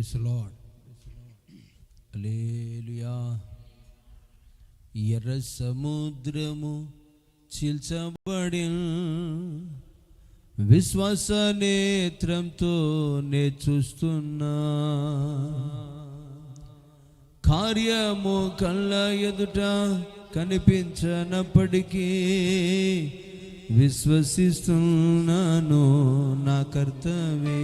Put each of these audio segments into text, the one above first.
Praise the Lord. హల్లెలూయా. ఎర్ర సముద్రము చీల్చబడిన్, విశ్వాస నేత్రంతో నే చూస్తున్నా. కార్యము కళ్ళ ఎదుట కనిపించనప్పటికీ విశ్వసిస్తున్నాను నా కర్తవే.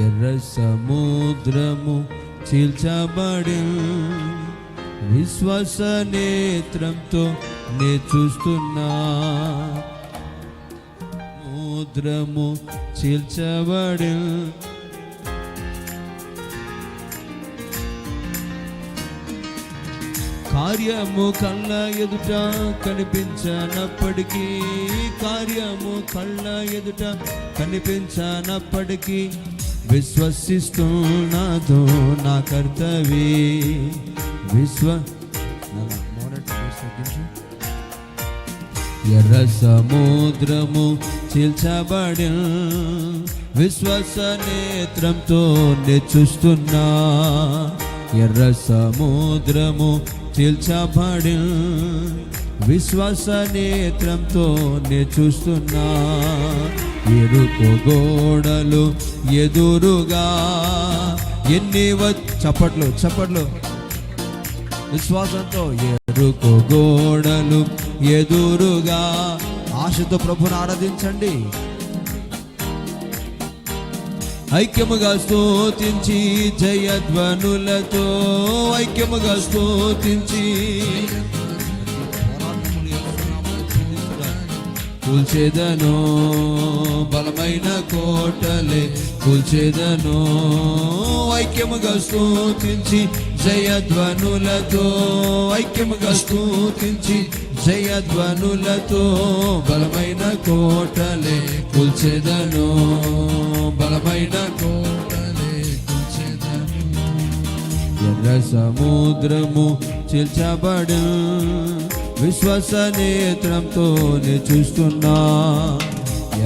ఎర్ర సముద్రము చీల్చబడి, విశ్వాస నేత్రంతో నే చూస్తున్నా. సముద్రము చీల్చబడి, కార్యము కళ్ళ ఎదుట కనిపించనప్పటికీ, కార్యము కళ్ళ ఎదుట కనిపించనప్పటికీ విశ్వసిస్తున్నాదో నా కర్తవే. ఎర్ర సముద్రము చీల్చబడి, విశ్వాస నేత్రంతో నే చూస్తున్నా. ఎర్ర సముద్రము చీల్చబడి, విశ్వాస నేత్రంతో నే చూస్తున్నా. ఎరుకు గోడలు ఎదురుగా ఎన్ని చప్పట్లు విశ్వాసంతో. ఎరుకు గోడలు ఎదురుగా, ఆశతో ప్రభుని ఆరాధించండి. ఐక్యముగా స్తుతించి జయధ్వనులతో, ఐక్యముగా స్తుతించి కూల్చేదను, బలమైన కోటలే కూల్చేదను. ఐక్యముగా స్తుతించి జయధ్వనులతో, ఐక్యముగా స్తుతించి జయధ్వనులతో, బలమైన కోటలే కూల్చేదను, బలమైన కోటలే కూల్చేదను. ఎర్ర సముద్రము చీల్చబడి, విశ్వాస నేత్రంతో నే చూస్తున్నా.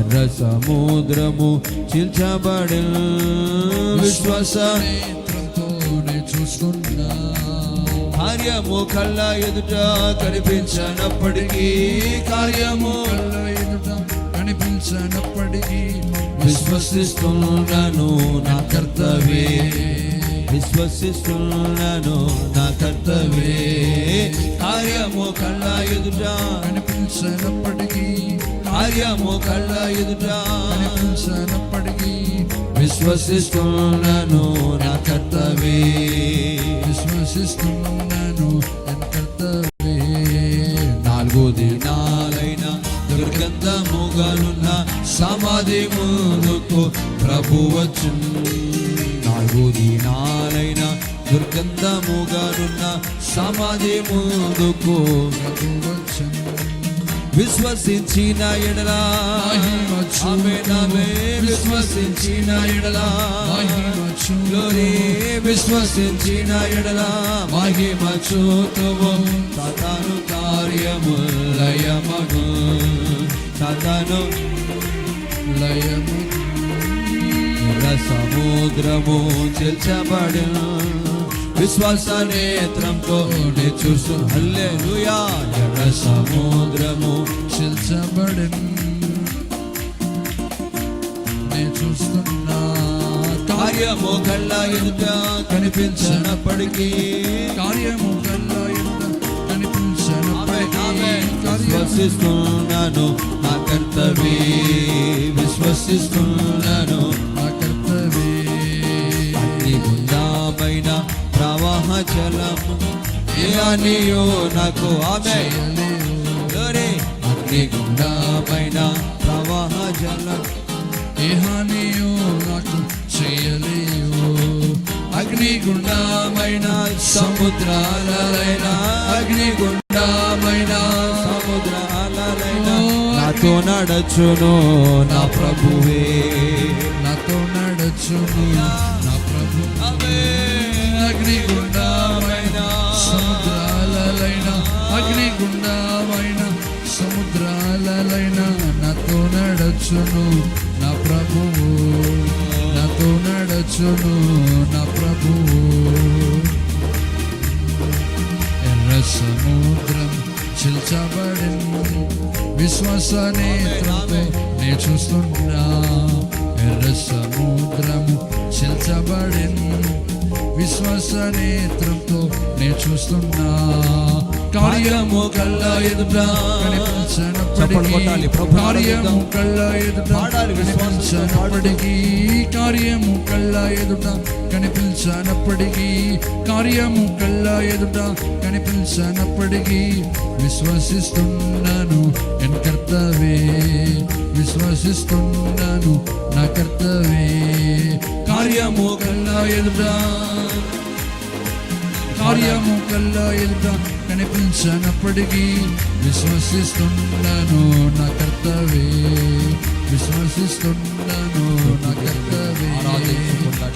ఎర్ర సముద్రము చీల్చబడి, విశ్వాస నేత్రంతో నే చూస్తున్నా. కార్యము కళ్ళ ఎదుట కనిపించనప్పటికీ, కార్యము కళ్ళ ఎదుట కనిపించనప్పటికీ విశ్వసిస్తున్నాను నా కర్తవే. విశ్వసిస్తున్నాను నా కర్తవే. కార్యము కళ్ళ ఎదుట కనిపించనప్పటికీ, కార్యము కళ్ళ ఎదుట కనిపించనప్పటికీ విశ్వసిస్తున్నాను నా కర్తవే. విశ్వసిస్తున్నాను నా కర్తవే. 4 దినాలైన దుర్గంధముగానున్న సమాధి ముందుకు ప్రభు వచ్చును. 4 దినాలైన దుర్గంధముగానున్న సమాధి ముందుకు ప్రభు వచ్చును. విశ్వసించిన ఎడలా విశ్వసించిన ఎడలా గ్లోరీ, విశ్వసించిన ఎడలా మహిమ చూతువు. సాతాను కార్యము లయమగు, సాతాను లయము. ఎర్ర సముద్రము చీల్చబడి, విశ్వాస నేత్రంతో నే చూస్తూ. హల్లెలూయా. ఎర్ర సముద్రము చీల్చబడి, నే చూస్తున్నా. కార్యము కళ్ళ ఎదుట కనిపించనప్పటికీ, కార్యము కళ్ళ ఎదుట కనిపించనప్పటికీ విశ్వసిస్తున్నాను నా కర్తవే. విశ్వసిస్తున్నాను నా కర్తవే. అగ్నిగుండమైన ప్రవాహ జలము ఏ హానియో నాకు అగ్నిగుండమైన ప్రవాహ జలం ఏ హానియో నాకు చేయలేవు. అగ్నిగుండమైన సముద్రాలైన, అగ్నిగుండమైన సముద్రాలైన నాతో నడచును నా ప్రభువే. నాతో నడచును నా ప్రభు. అగ్నిగుండమైన సముద్రాలైన, అగ్నిగుండమైన సముద్రాలైన నాతో నడచును నా ప్రభువు నాతో నడచును నా ప్రభువు. ఎర్ర సముద్రం చీల్చబడెను విశ్వాస నేత్రంతో నే చూస్తున్నా. ఎర్ర సముద్రము చీల్చబడెను విశ్వాస నేత్రంతో నే చూస్తున్నా. కార్యము కళ్ళ ఎదుట కనిపించనప్పటికీ, కార్యము కళ్ళ ఎదుట కనిపించనప్పటికీ, కార్యము కళ్ళ ఎదుట కనిపించనప్పటికీ, కార్యము కళ్ళ ఎదుట కనిపించనప్పటికీ విశ్వసిస్తున్నాను ఎన్ కర్తవే, విశ్వసిస్తున్నాను నా కర్తవే. కార్యము కళ్ళ ఎదుట, కార్యము కళ్ళ ఎదుట కనిపించనప్పటికీ విశ్వసిస్తున్నాను నా కర్తవే, విశ్వసిస్తున్నాను నా కర్తవే.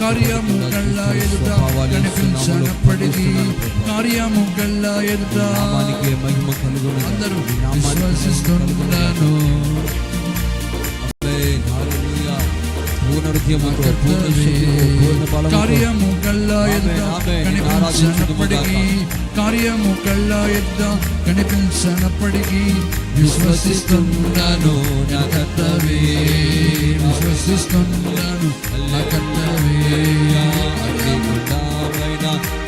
కార్యము కళ్ళ ఎదుట కనిపించనప్పటికీ, కార్యము కళ్ళ ఎదుట అందరూ విశ్వసిస్తున్నాను. కార్యము కళ్ళ ఎదుట కనిపించనప్పటికీ, కార్యము కళ్ళ ఎదుట కనిపించనప్పటికీ విశ్వసిస్తున్నాను నా కర్తవే, విశ్వసిస్తున్నాను నా కర్తవే.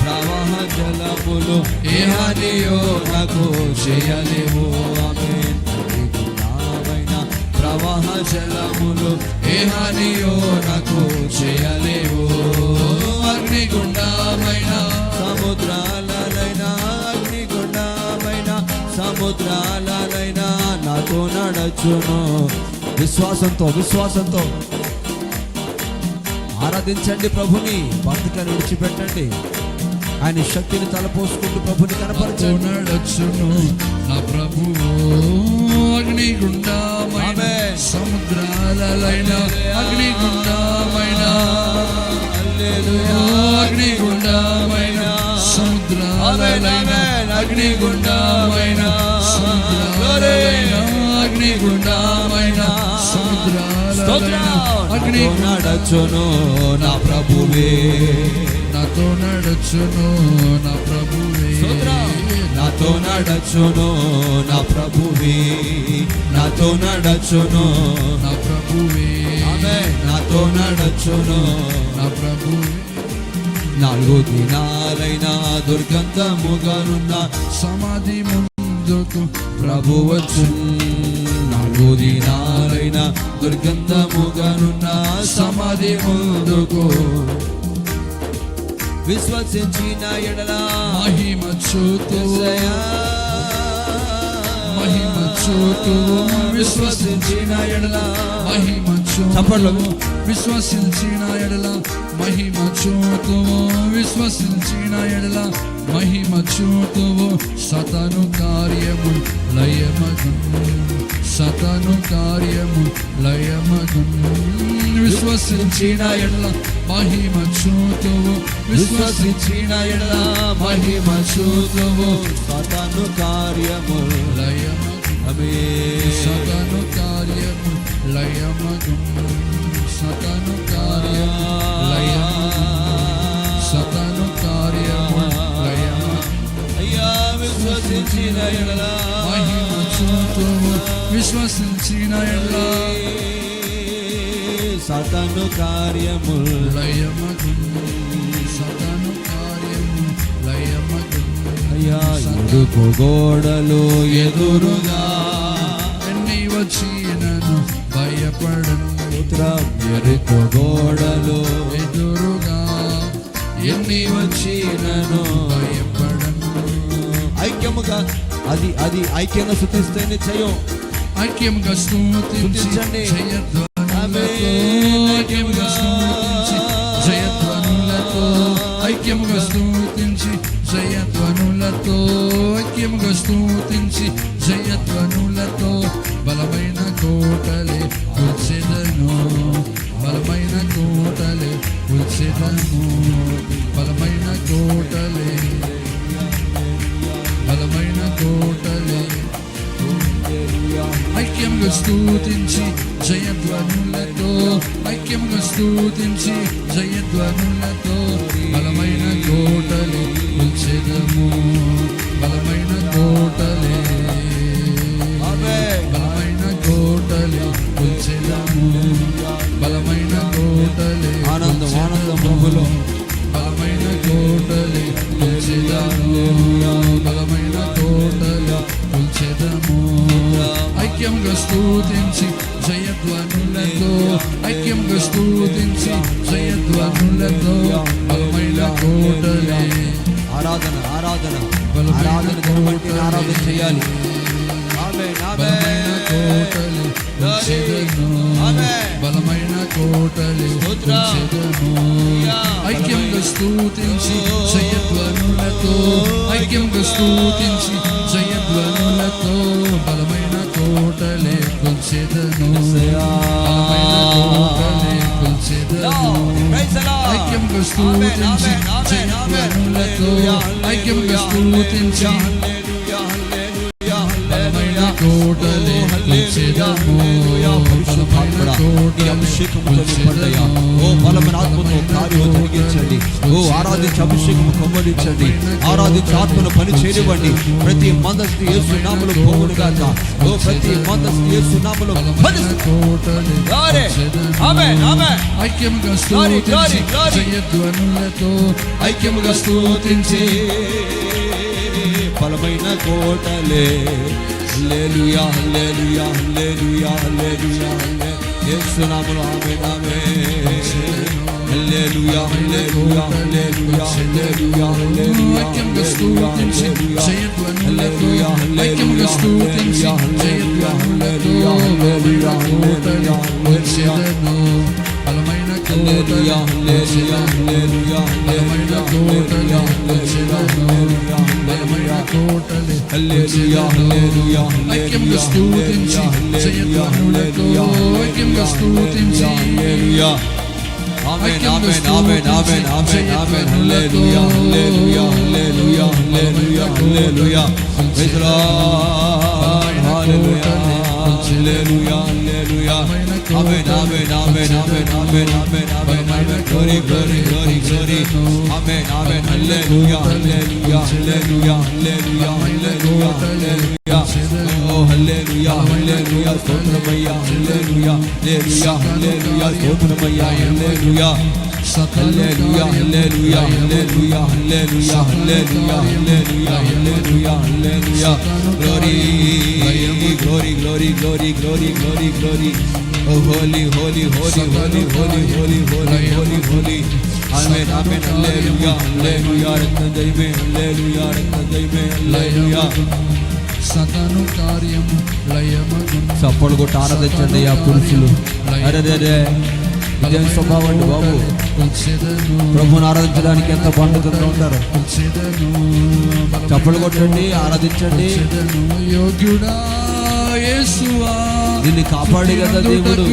ప్రవాహ జలములు ఏ హానియో నాకు చేయలేవు. ప్రవాహ జలములు ఏ హానియో నాకు చేయలేవు. అగ్నిగుండమైన సముద్రాలైనా, అగ్నిగుండమైన సముద్రాలైనా నాతో నడచును. విశ్వాసంతో, విశ్వాసంతో ఆరాధించండి ప్రభుని. బతుకని విడిచిపెట్టండి, ఆయన శక్తిని తలపోసుకుంటూ ప్రభుని కనపరచండి. నడచును నా ప్రభువు అగ్నిగుండమైన సముద్రాలైన, అగ్నిగుండమైన అగ్నిగుండమైన సముద్రాలైన, అగ్నిగుండమైన సముద్రాలైన, అగ్నిగుండమైన సముద్రాలైన అగ్ని నడచును నా ప్రభువే, నాతో నడచును నా ప్రభువే, నాతో నడచును నా ప్రభువే, నాతో నడచును నా ప్రభువే, నాతో నడచును నా ప్రభువే. 4 దినాలైనా దుర్గంధముగానున్న సమాధి ముందుకు ప్రభు వచ్చును. 4 దినాలైనా దుర్గంధముగానున్న సమాధి ముందుకు విశ్వసించిన ఎడల మహిమ చూతువయా, మహిమ చూతువు. విశ్వసించిన ఎడల మహిమ చూతువు, విశ్వసించిన ఎడల మహిమ చూతువు, విశ్వసించిన ఎడల మహిమ చూతువు. సతను కార్యము లయమగును, సతను కార్యము లయమగును. విశ్వసించిన ఎడల మహిమ చూతువు, విశ్వసించిన ఎడల మహిమ చూతువు. సతను కార్యము లయమగును, సతను కార్యము లయమగును, సతను కార్యము లయమగును, సతను కార్యము లయమగును. అయ్యా విశ్వసించిన ఎడల మహిమ చూతువు, విశ్వసించిన ఎడల సతను కార్యము లయమగును, సతను కార్యము లయమగును. అయ్యా ఎదుగు గోడలు ఎదురుగా ఎన్ని వచ్చినను భయపడను. ఎరుకు గోడలు ఎదురుగా ఎన్ని వచ్చినను భయపడను. ఐక్యముగా అది అది ఐక్యంగా స్తుతిస్తేనే చేయం. ఐక్యంగా స్తుతించండి, ఐక్యముగా స్తుతించి జయధ్వనులతో, ఐక్యముగా స్తుతించి జయధ్వనులతో, ఐక్యముగా స్తుతించి జయధ్వనులతో. బలమైన కోటలే కూల్చెదను, బలమైన కోటలే కూల్చెదను, బలమైన కోటలే, బలమైన కోటలే. ఐక్యం ఐక్యముగా స్తుతించి జయధ్వనులతో ఐక్యముగా స్తుతించి జయధ్వనులతో బలమైన కోటలే కూల్చెదము బలమైన కోటలే బలమైన కోటలే కూల్చెదము బలమైన కోటలే ఆనందం ఆనందం ప్రభులో బలమైన కోటలే కూల్చెదము బలమైన కోటలే కూల్చెదము ఐక్యంగా స్తుతించి జయధ్వనులతో ఐక్యంగా స్తుతించి జయధ్వనులతో బలమైన కోటలే ఆరాధన ఆరాధన ఆరాధన బట్టి ఆరాధన చేయాలి. బలమైన కోటలే కూల్చెదము బలమైన కోటలే కూల్చెదము ఐక్యంగా స్తుతించి జయధ్వనులతో ఐక్యంగా స్తుతించి జయధ్వనులతో బలమైన కోటలే కూల్చెదము బలమైన కోటలే కూల్చెదము ఐక్యంగా స్తుతించి జయధ్వనులతో ఐక్యంగా స్తుతించి బలమైన కోటలే కూల్చెదము బలమైన కోటలే ఓ బలమైన ఆత్మతో కార్యము జరిగించండి. ఓ ఆరాధించి అభిషేకము కమ్మరించండి. ఆరాధించి ఆత్మను పని చేయనివ్వండి. ప్రతి మనస్సు యేసు నామములో పోవును గాక. ఓ ప్రతి మనస్సు యేసు నామములో ఐక్యముగా స్తుతించి జయధ్వనులతో ఐక్యముగా స్తుతించి బలమైన కోటలే హల్లెలూయా హల్లెలూయా హల్లెలూయా హల్లెలూయా యేసు నామములో ఆమేన్ ఆమేన్ హల్లెలూయా హల్లెలూయా హల్లెలూయా హల్లెలూయా హల్లెలూయా ఐక్యంగా స్తుతించి జయధ్వనులతో ఐక్యంగా స్తుతించి జయధ్వనులతో బలమైన కోటలే కూల్చెదము బలమైన కోటలే హల్లెలూయా హల్లెలూయా బలమైన కోటలే కూల్చెదము బలమైన కోటలే హల్లెలూయా హల్లెలూయా ఐక్యంగా స్తుతించి జయధ్వనులతో ఐక్యంగా స్తుతించి హల్లెలూయా ఆమేన్ ఆమేన్ ఆమేన్ ఆమేన్ ఆమేన్ ఆమేన్ హల్లెలూయా హల్లెలూయా హల్లెలూయా హల్లెలూయా హల్లెలూయా ప్రైజ్ ది లార్డ్ హల్లెలూయా హల్లెలూయా హల్లెలూయా ఆమేన్ ఆమేన్ ఆమేన్ ఆమేన్ ఆమేన్ ఆమేన్ ఆమేన్ ఆమేన్ గ్లోరీ గ్లోరీ గ్లోరీ గ్లోరీ ఆమేన్ ఆమేన్ హల్లెలూయా హల్లెలూయా హల్లెలూయా హల్లెలూయా హల్లెలూయా హల్లెలూయా ఓ హల్లెలూయా హల్లెలూయా స్తోత్రమయ్యా హల్లెలూయా హల్లెలూయా హల్లెలూయా స్తోత్రమయ్యా హల్లెలూయా హల్లెలూయా హల్లెలూయా హల్లెలూయా హల్లెలూయా హల్లెలూయా హల్లెలూయా హల్లెలూయా హల్లెలూయా glory glory glory glory glory glory glory O holy holy holy holy holy holy holy holy Holi ఆమేన్ ఆమేన్ హల్లెలూయా హల్లెలూయా రక్తం దైవే హల్లెలూయా రక్తం దైవే హల్లెలూయా సతను కార్యము లయమగు చప్పలు కొట్టి ఆరాధించండి ఆ పురుషులు. అరే ఇదే స్వభావం అండి బాబు. ప్రభుని ఆరాధించడానికి ఎంత పండుగగా ఉంటారు. చప్పలు కొట్టండి ఆరాధించండి. యోగ్యుడా యేసువా నిన్ను కాపాడి కదా దేవుడు.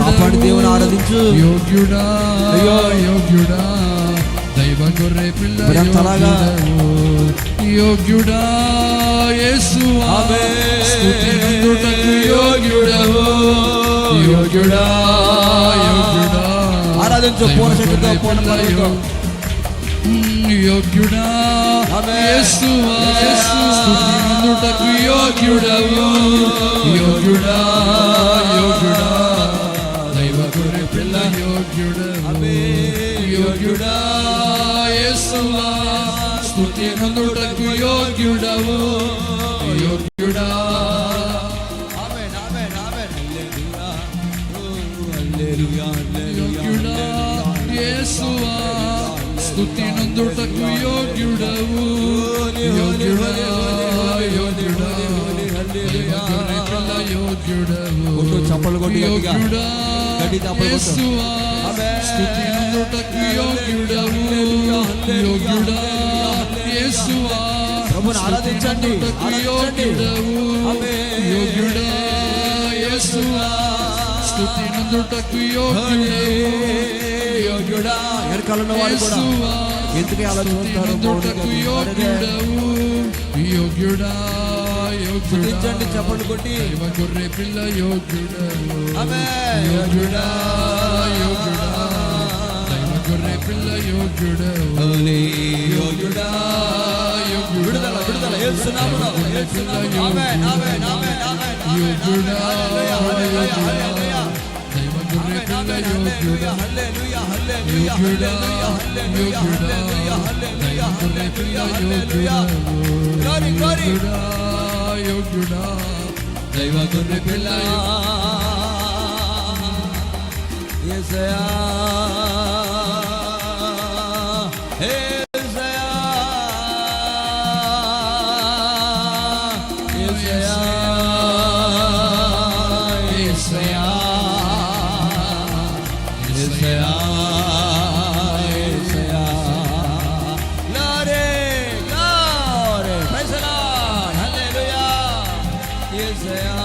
కాపాడి దేవుని ఆరాధించు. యోగ్యుడా అయ్యో యోగ్యుడా దైవ గొర్రె పిల్ల యోగ్యుడా యేసువా స్తుతినందుటకు యోగ్యుడవు యోగ్యుడా యోగ్యుడా ఆరాధించు పూర్ణశక్తితో పూర్ణ బలముతో. యోగ్యుడా యేసువా స్తుతినందుటకు యోగ్యుడవు యోగ్యుడా యోగ్యుడా దైవ గొర్రె పిల్ల యోగ్యుడవు యోగ్యుడా యేసువా స్తుతినందుటకు యోగ్యుడవు యోగ్యుడా ఆమేన్ ఆమేన్ ఆమేన్ హల్లెలూయా హల్లెలూయా యోగ్యుడా యేసువా స్తుతినందుటకు యోగ్యుడవు యోగ్యుడా యోగ్యుడా యోగ్యుడవు చప్పలు కొట్టి యోగ్యుడా గట్టి చప్పలు యేసువా స్తుతినందుటకు యోగ్యుడవు యోగ్యుడా యేసువా ప్రభుని ఆరాధించండి యోగ్యుడవు యోగ్యుడా యేసువా స్తుతినందుటకు యోగ్యుడా ఎరకాలన్న వారు కూడా ఎందుకు అలా చూస్తారు. యోగ్యుడవు యోగ్యుడా స్తుతించండి చప్పట్లు కొట్టి. దైవ గొర్రె పిల్ల యోగ్యుడవు, ఆమేన్. యోగ్యుడా యోగ్యుడా, దైవ గొర్రె పిల్ల యోగ్యుడవు, హల్లే యోగ్యుడా. యోగ్యుడా విడుదల విడుదల యేసు నామములో, యేసు నామములో. ఆమేన్ ఆమేన్ ఆమేన్ ఆమేన్. యోగ్యుడా హల్లెలూయా హల్లెలూయా హల్లెలూయా. దైవ గొర్రె పిల్ల యోగ్యుడా, హల్లెలూయా హల్లెలూయా యోగ్యుడా హల్లెలూయా యోగ్యుడా, దైవ గొర్రె పిల్ల యోగ్యుడవు, గ్లోరీ గ్లోరీ. యోగ్యుడా యోగ్యుడా, దైవ గొర్రె పిల్ల యేసయ్యా యేసయ్యా యేసయ్యా యేసయ్యా యేసయ్యా యేసయ్యా. Glory glory. Praise the Lord. హల్లెలూయా. యేసయ్యా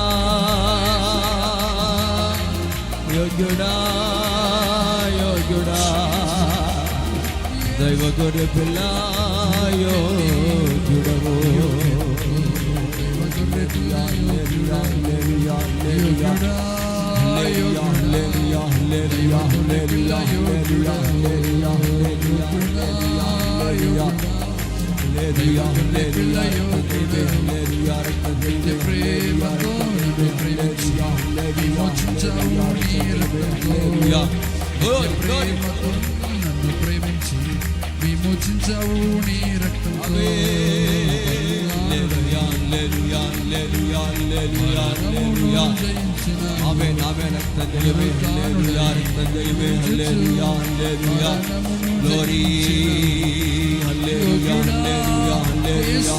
యోగ్యుడా యోగ్యుడా, దైవ గొర్రె పిల్ల యోగ్యుడవు. దైవ గొర్రె పిల్ల హల్లెలూయా హల్లెలూయా హల్లెలూయా హల్లెలూయా హల్లెలూయా హల్లెలూయా హల్లెలూయా హల్లెలూయా హల్లెలూయా హల్లెలూయా హల్లెలూయా హల్లెలూయా హల్లెలూయా. నిత్య ప్రేమతో నిన్ను ప్రేమించి విమోచించావు నీ రక్తంతో. నిత్య ప్రేమతో నన్ను ప్రేమించి విమోచించావు నీ రక్తంతో. హల్లెలూయా హల్లెలూయా హల్లెలూయా హల్లెలూయా హల్లెలూయా. జయించిన ఆమేన్ ఆమేన్. రక్తం జయమే హల్లెలూయా, రక్తం జయమే హల్లెలూయా హల్లెలూయా. గ్లోరీ హల్లెలూయా హల్లెలూయా హల్లెలూయా హల్లెలూయా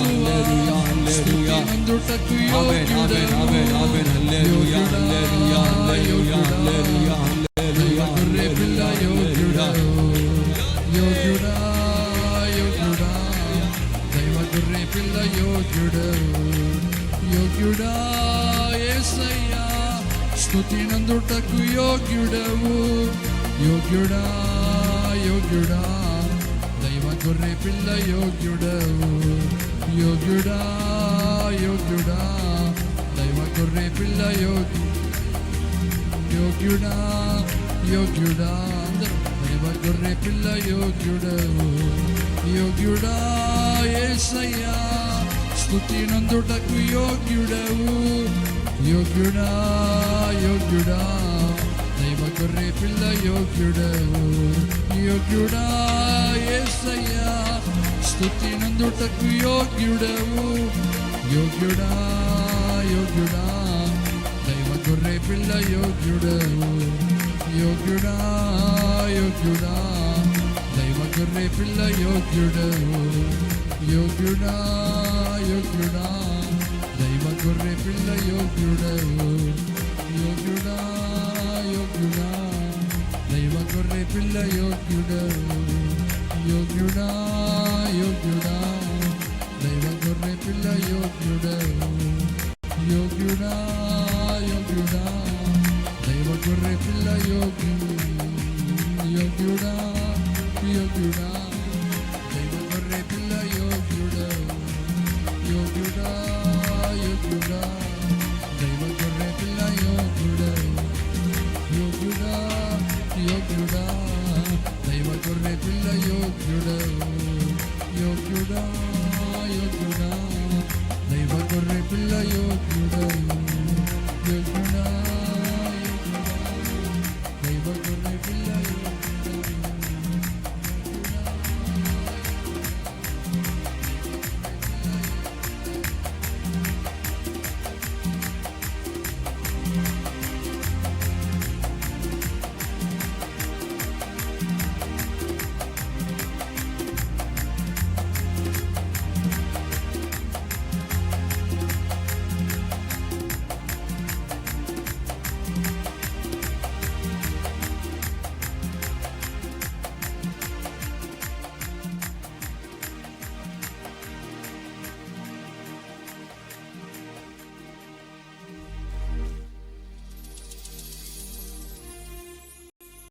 హల్లెలూయా. స్తుతినందుటకు ఆమేన్ ఆమేన్ ఆమేన్ ఆమేన్. హల్లెలూయా హల్లెలూయా హల్లెలూయా హల్లెలూయా హల్లెలూయా గొర్రె పిల్ల యోగ్యుడా, హల్లెలూయా. యోగ్యుడా యోగ్యుడా, దైవ గొర్రె పిల్ల యోగ్యుడవు, యోగ్యుడా యేసయ్యా. స్తుతినందుటకు యోగ్యుడవు, యోగ్యుడా యోగ్యుడా, దైవ గొర్రె పిల్ల యోగ్యుడవు, యోగ్యుడా యోగ్యుడా, దైవ గొర్రె పిల్ల యోగ్యుడా యోగ్యుడా, అందరూ దైవ గొర్రె పిల్ల యోగ్యుడవు, యోగ్యుడా యేసయ్యా. స్తుతినందుటకు యోగ్యుడవు, యోగ్యుడా యోగ్యుడా, దైవ గొర్రె పిల్ల యోగ్యుడవు, యోగ్యుడా యేసయ్యా. స్తుతినందుటకు యోగ్యుడవు, యోగ్యుడా యోగ్యుడా, దైవ గొర్రె పిల్ల యోగ్యుడవు, యోగ్యుడా యోగ్యుడా, దైవ గొర్రె పిల్ల యోగ్యుడవు, యోగ్యుడా యోగ్యుడా, దైవ గొర్రె పిల్ల యోగ్యుడవు, యోగ్యుడా యోగ్యుడా, దైవ గొర్రె పిల్ల యోగ్యుడవు, యోగ్యుడా యోగ్యుడా, దైవ గొర్రె పిల్ల యోగ్యుడవు, యోగ్యుడా